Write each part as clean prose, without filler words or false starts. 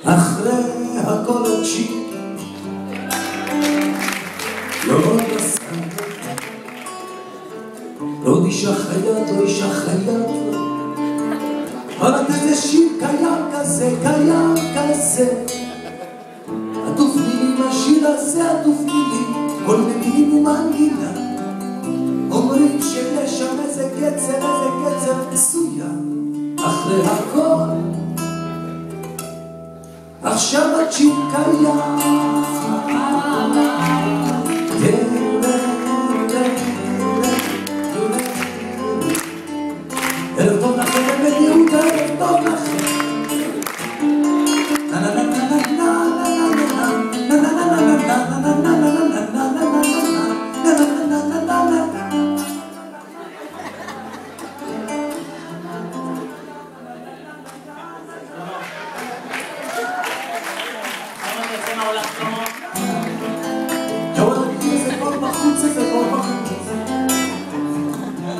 אחרי הכל הצ'יק לא נסע לא אישה חיית, לא אישה חיית אבל איזה שיר קיים כזה, קיים כזה עטוף מילים השיר הזה, עטוף מילים כל מילים ומנגינה אומרים שיש שם איזה קצר מסוים אחרי הכל עכשיו הצ'יק קיים ערב טוב לכם בבית יהודה, ערב טוב לכם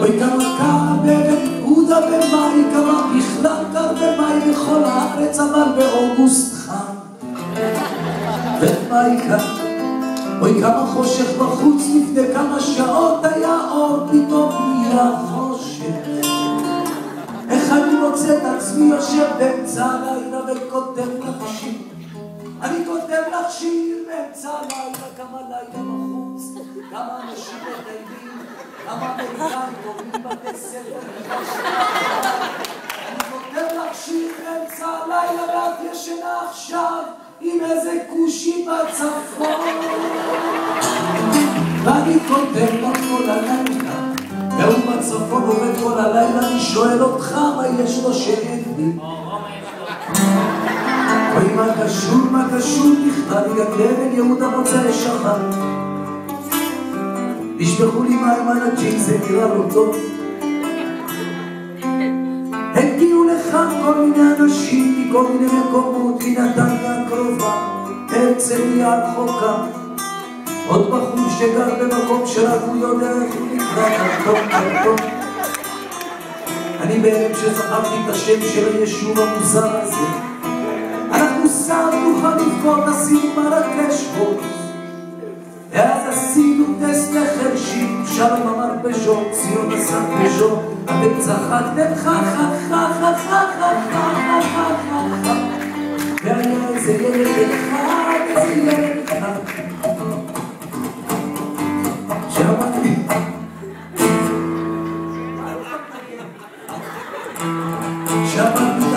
אוי כמה קר בבית יהודה במאי, כמה בכלל קר במאי בכל הארץ, אבל באוגוסט חם במאי קר. אוי כמה חושך בחוץ, לפני כמה שעות היה אור, פתאום נהיה חושך. איך אני מוצא את עצמי יושב באמצע הלילה וכותב לך שיר, אני כותב לך שיר באמצע הלילה, כמה לילה בחוץ, כמה אנשים מטיילים, כמה אמריקאים קוראים בתי ספר. אני כותב לך שיר באמצע הלילה ואת ישנה עכשיו עם איזה כושי בצפון. ואני כותב לך כל הלילה והוא בצפון עובד כל הלילה, אני שואל אותך מה יש לו שאין לי. אוי מה קשור נכתב לי גדל יהודה מוצא שחר, נשפכו לי מים על הג'יק, זה נראה לא טוב. הגיעו לכאן כל מיני אנשים מכל מיני מקומות, מנתניה הקרובה, הרצליה הרחוקה, עוד בחור שגר במקום שרק הוא יודע איך הוא נקרא קרטון. אני בערב שזכרתי את השם של היישוב המוזר הזה, אנחנו שמנו חליפות, עשינו מרקש חוץ, ואז עשינו טסט לחרשים, שלום אמר פז'ו, ציון עשה פז'ו, אתם צחקתם והיה איזה ילד אחד, שמעתי שמעתי